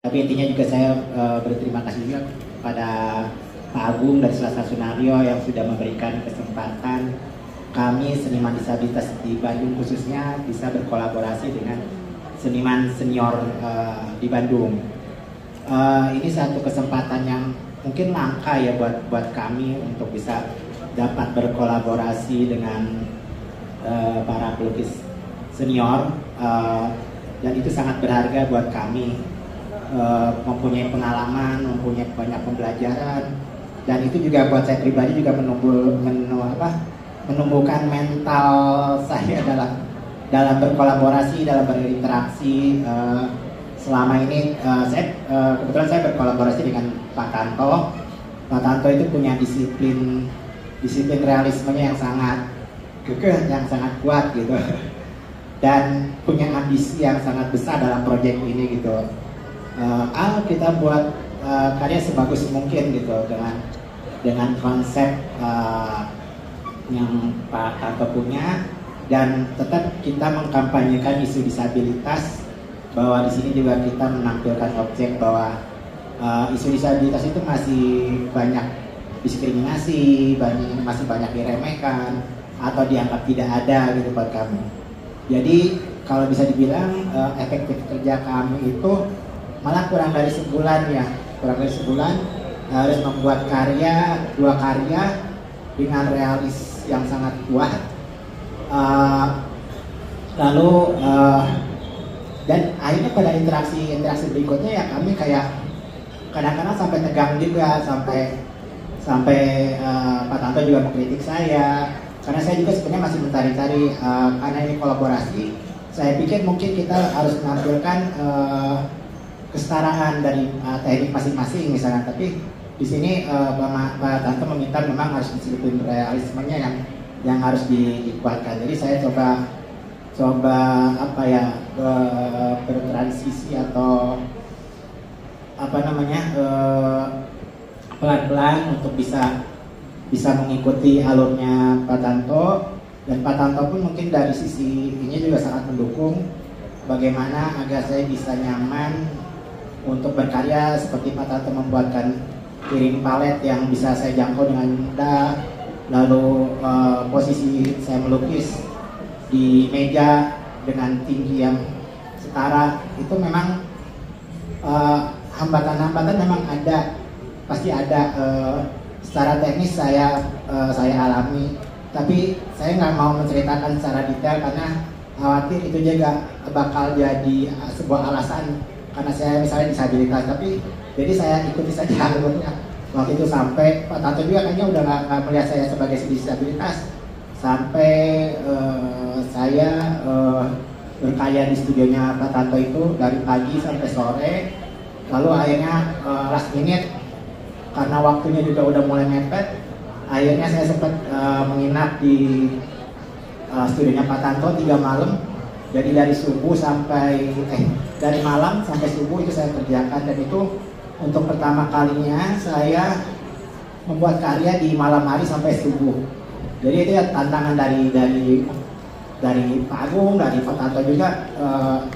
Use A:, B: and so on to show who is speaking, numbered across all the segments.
A: Tapi intinya juga saya berterima kasih juga kepada Pak Agung dari Selasa Sunario yang sudah memberikan kesempatan kami seniman disabilitas di Bandung khususnya bisa berkolaborasi dengan seniman senior di Bandung. Ini satu kesempatan yang mungkin langka ya buat kami untuk bisa dapat berkolaborasi dengan para pelukis senior, dan itu sangat berharga buat kami. Mempunyai pengalaman, mempunyai banyak pembelajaran, dan itu juga buat saya pribadi juga menumbuhkan mental saya dalam berkolaborasi, dalam berinteraksi. Selama ini kebetulan saya berkolaborasi dengan Pak Tanto. Pak Tanto itu punya disiplin realismenya yang sangat kekeh, yang sangat kuat gitu, dan punya ambisi yang sangat besar dalam proyek ini gitu. Kita buat karya sebagus mungkin gitu dengan konsep yang Pak Tanto punya, dan tetap kita mengkampanyekan isu disabilitas, bahwa di sini juga kita menampilkan objek bahwa isu disabilitas itu masih banyak diskriminasi, masih banyak diremehkan atau dianggap tidak ada gitu buat kami. Jadi kalau bisa dibilang efektif kerja kami itu malah kurang dari sebulan harus membuat dua karya dengan realis yang sangat kuat. Dan akhirnya pada interaksi berikutnya ya kami kayak kadang-kadang sampai tegang juga, sampai Pak Tanto juga mengkritik saya karena saya juga sebenarnya masih mencari-cari, karena ini kolaborasi. Saya pikir mungkin kita harus menampilkan kesetaraan dari teknik masing-masing misalnya, tapi di sini Pak Tanto meminta memang harus disiplin realismenya yang harus dikuatkan. Jadi saya coba bertransisi atau pelan-pelan untuk bisa mengikuti alurnya Pak Tanto, dan Pak Tanto pun mungkin dari sisi ini juga sangat mendukung bagaimana agar saya bisa nyaman untuk berkarya, seperti Pak Tanto membuatkan piring palet yang bisa saya jangkau dengan mudah, lalu posisi saya melukis di meja dengan tinggi yang setara. Itu memang hambatan-hambatan memang pasti ada. Secara teknis saya alami, tapi saya nggak mau menceritakan secara detail karena khawatir itu juga bakal jadi sebuah alasan karena saya misalnya disabilitas. Tapi jadi saya ikuti saja alurnya. Waktu itu sampai Pak Tanto juga kayaknya udah nggak melihat saya sebagai disabilitas, sampai saya berkarya di studionya Pak Tanto itu dari pagi sampai sore. Lalu akhirnya last minute karena waktunya juga udah mulai mepet, akhirnya saya sempat menginap di studionya Pak Tanto 3 malam. Jadi dari malam sampai subuh itu saya kerjakan, dan itu untuk pertama kalinya saya membuat karya di malam hari sampai subuh. Jadi itu ya tantangan dari Pak Agung, dari Pak Tanto juga,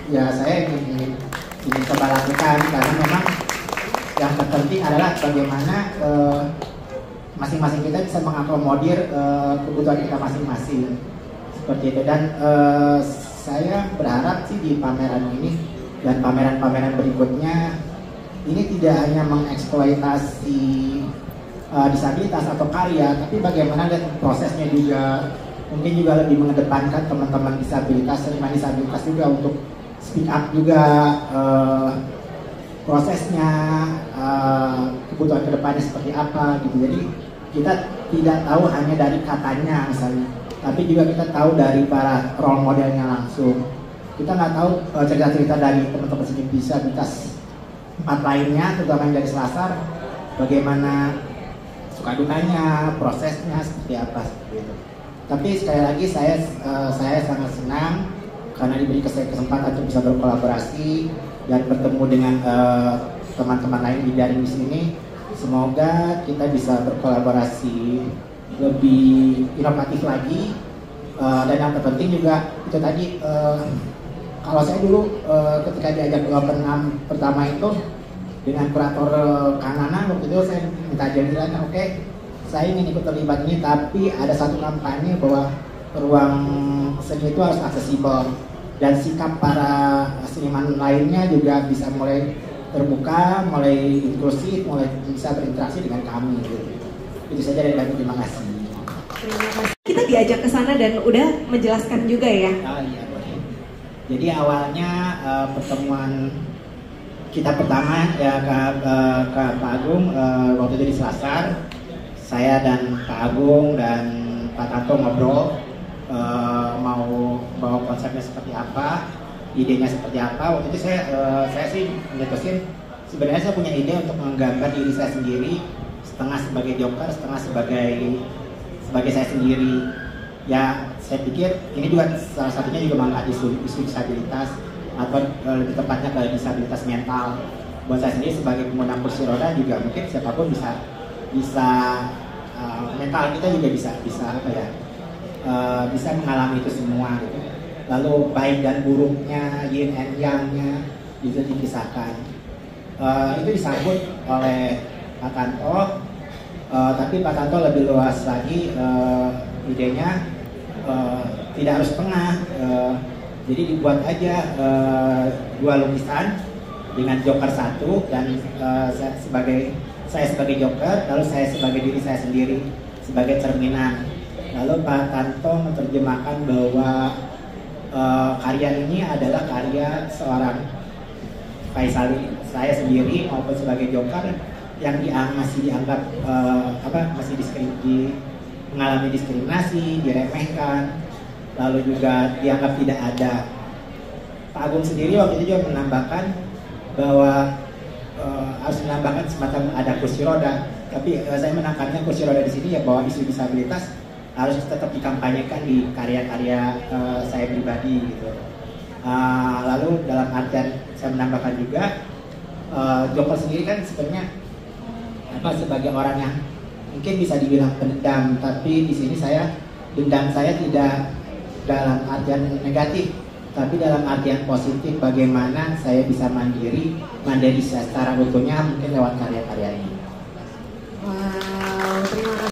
A: ya saya ingin coba lakukan, karena memang yang terpenting adalah bagaimana masing-masing kita bisa mengakomodir kebutuhan kita masing-masing seperti itu. Dan saya berharap sih di pameran ini dan pameran-pameran berikutnya ini tidak hanya mengeksploitasi disabilitas atau karya, tapi bagaimana dan prosesnya juga mungkin juga lebih mengedepankan teman-teman disabilitas, seniman disabilitas juga untuk speak up juga prosesnya, kebutuhan kedepannya seperti apa gitu. Jadi kita tidak tahu hanya dari katanya misalnya, tapi juga kita tahu dari para role modelnya langsung. Kita nggak tahu cerita-cerita dari teman-teman seni disabilitas tempat lainnya, terutama yang dari Selasar, bagaimana suka dukanya, prosesnya seperti apa seperti itu. Tapi sekali lagi saya sangat senang karena diberi kesempatan untuk bisa berkolaborasi dan bertemu dengan teman-teman lain di daring di sini. Semoga kita bisa berkolaborasi lebih inovatif lagi, dan yang terpenting juga itu tadi kalau saya dulu ketika diajak ke open pertama itu dengan kurator Kang Nana, waktu itu saya minta jaminan, oke, saya ingin ikut terlibat ini, tapi ada satu kampanye bahwa ruang seni itu harus aksesibel dan sikap para seniman lainnya juga bisa mulai terbuka, mulai inklusif, mulai bisa berinteraksi dengan kami. Gitu. Itu saja dari kami, terima kasih.
B: Terima kasih. Kita diajak ke sana dan udah menjelaskan juga ya.
A: Iya, boleh. Jadi awalnya pertemuan kita pertama ya ke Pak Agung waktu itu di Selasar. Saya dan Pak Agung dan Pak Tanto ngobrol mau bawa konsepnya seperti apa, idenya seperti apa. Waktu itu saya sih mencetusin sebenarnya saya punya ide untuk menggambar diri saya sendiri, setengah sebagai joker, setengah sebagai saya sendiri. Ya saya pikir ini juga salah satunya juga mengangkat isu disabilitas atau lebih tepatnya ke disabilitas mental. Buat saya sendiri sebagai pengguna kursi roda juga mungkin siapapun bisa mental kita juga bisa apa ya, bisa mengalami itu semua gitu. Lalu baik dan buruknya, yin and yang-nya bisa dipisahkan. Itu disambut oleh Pak Tanto, tapi Pak Tanto lebih luas lagi idenya, tidak harus tengah, jadi dibuat aja 2 lukisan dengan joker satu dan saya sebagai joker, lalu saya sebagai diri saya sendiri sebagai cerminan. Lalu Pak Tanto menerjemahkan bahwa karya ini adalah karya seorang Faisal, saya sendiri maupun sebagai joker yang masih dianggap mengalami diskriminasi, diremehkan, lalu juga dianggap tidak ada. Pak Agung sendiri waktu itu juga menambahkan bahwa harus menambahkan semacam ada kursi roda, tapi saya menangkapnya kursi roda di sini ya bahwa isu disabilitas harus tetap dikampanyekan di karya-karya saya pribadi gitu. Lalu dalam artian saya menambahkan juga Joker sendiri kan sebenarnya sebagai orang yang mungkin bisa dibilang pendendam, tapi di sini dendam saya tidak dalam artian negatif, tapi dalam artian positif, bagaimana saya bisa mandiri secara utuhnya mungkin lewat karya-karya ini.
B: Wah,